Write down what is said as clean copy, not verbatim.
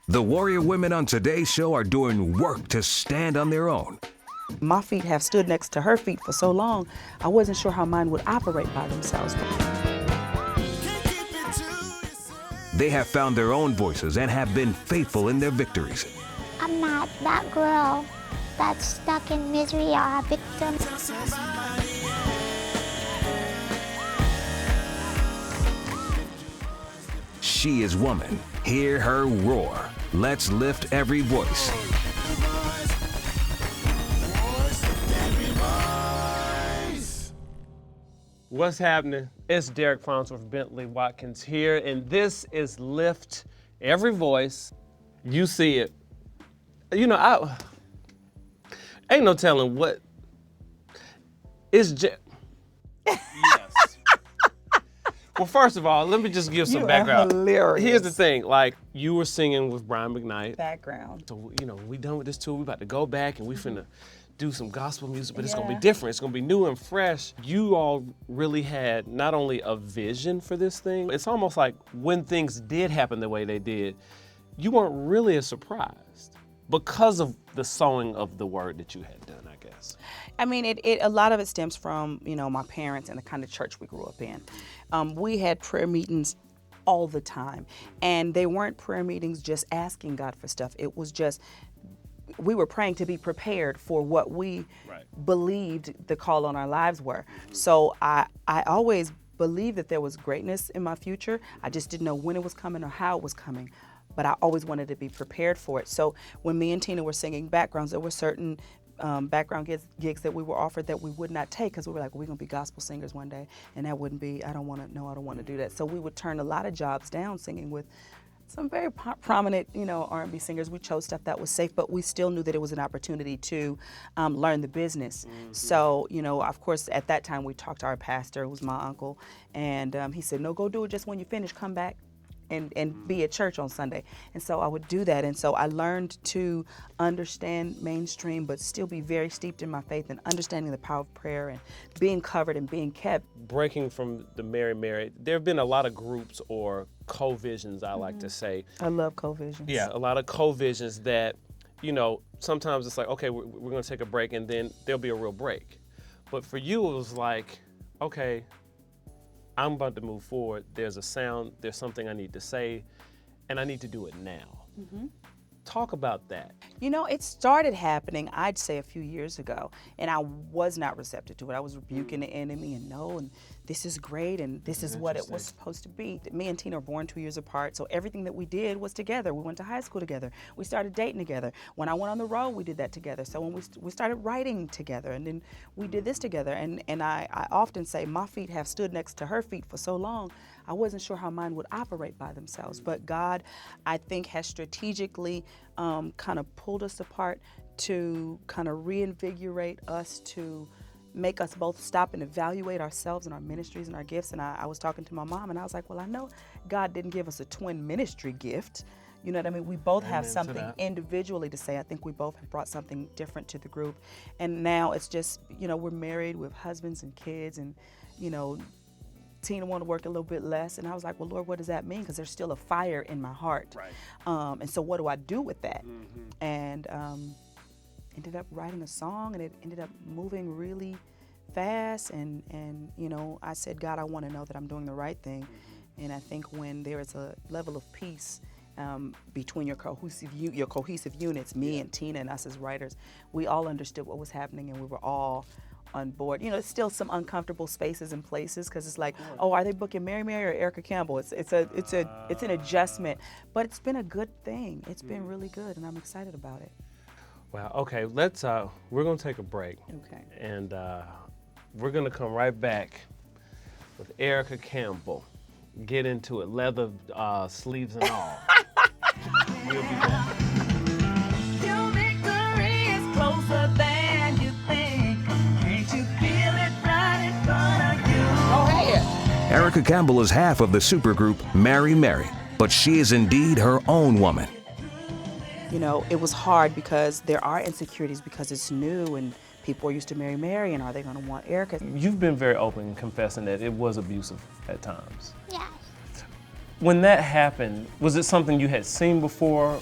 The warrior women on today's show are doing work to stand on their own. My feet have stood next to her feet for so long, I wasn't sure how mine would operate by themselves. They have found their own voices and have been faithful in their victories. I'm not that girl that's stuck in misery or a victim. She is woman. Hear her roar. Let's lift every voice. What's happening? It's Derek Farnsworth Bentley Watkins here, and this is Lift Every Voice. You see it. You know, ain't no telling what. It's just. Yes. Well, first of all, let me just give some background. Hilarious. Here's the thing, like, you were singing with Brian McKnight. Background. So, you know, we done with this tour, we about to go back and we finna do some gospel music, but it's gonna be different. It's gonna be new and fresh. You all really had not only a vision for this thing, it's almost like when things did happen the way they did, you weren't really as surprised because of the sowing of the word that you had done, I guess. I mean, a lot of it stems from, you know, my parents and the kind of church we grew up in. We had prayer meetings all the time, and they weren't prayer meetings just asking God for stuff. It was just, we were praying to be prepared for what we believed the call on our lives were. So I always believed that there was greatness in my future. I just didn't know when it was coming or how it was coming, but I always wanted to be prepared for it. So when me and Tina were singing backgrounds, there were certain background gigs that we were offered that we would not take because we were like, well, we're gonna be gospel singers one day, and that wouldn't be, I don't wanna do that. So we would turn a lot of jobs down singing with some very prominent, you know, R&B singers. We chose stuff that was safe, but we still knew that it was an opportunity to learn the business. So, you know, of course, at that time we talked to our pastor, who was my uncle, and he said, no, go do it just when you finish, come back and be at church on Sunday. And so I would do that. And so I learned to understand mainstream, but still be very steeped in my faith and understanding the power of prayer and being covered and being kept. Breaking from the Mary, there have been a lot of groups or co-visions, I like to say. I love co-visions. Yeah, a lot of co-visions that, you know, sometimes it's like, okay, we're gonna take a break and then there'll be a real break. But for you, it was like, okay, I'm about to move forward. There's a sound, there's something I need to say, and I need to do it now. Talk about that. You know, it started happening, I'd say, a few years ago, and I was not receptive to it. I was rebuking the enemy and this is great, and this is what it was supposed to be. Me and Tina were born 2 years apart, so everything that we did was together. We went to high school together. We started dating together. When I went on the road, we did that together. So when we started writing together, and then we did this together. And I often say my feet have stood next to her feet for so long, I wasn't sure how mine would operate by themselves. But God, I think, has strategically kind of pulled us apart to kind of reinvigorate us, to make us both stop and evaluate ourselves and our ministries and our gifts. And I was talking to my mom, and I was like, well, I know God didn't give us a twin ministry gift. You know what I mean? We both have something individually to say. I think we both have brought something different to the group. And now it's just, you know, we're married with husbands and kids, and, you know, Tina wanted to work a little bit less, and I was like, well, Lord, what does that mean? Because there's still a fire in my heart. And so what do I do with that? And ended up writing a song, and it ended up moving really fast. And you know, I said, God, I want to know that I'm doing the right thing. And I think when there is a level of peace between your cohesive units, me and Tina and us as writers, we all understood what was happening, and we were all on board. You know, it's still some uncomfortable spaces and places, because it's like, oh, are they booking Mary or Erica Campbell? It's an adjustment, but it's been a good thing. It's been really good, and I'm excited about it. Wow. Okay, we're gonna take a break. Okay. And we're gonna come right back with Erica Campbell. Get into it, leather sleeves and all. We'll be back. Your victory is closer than you think. Can't you feel it right in front of you? Oh, hey. Erica Campbell is half of the supergroup Mary, but she is indeed her own woman. You know, it was hard because there are insecurities because it's new, and people are used to Mary, and are they going to want Erica? You've been very open confessing that it was abusive at times. Yes. When that happened, was it something you had seen before?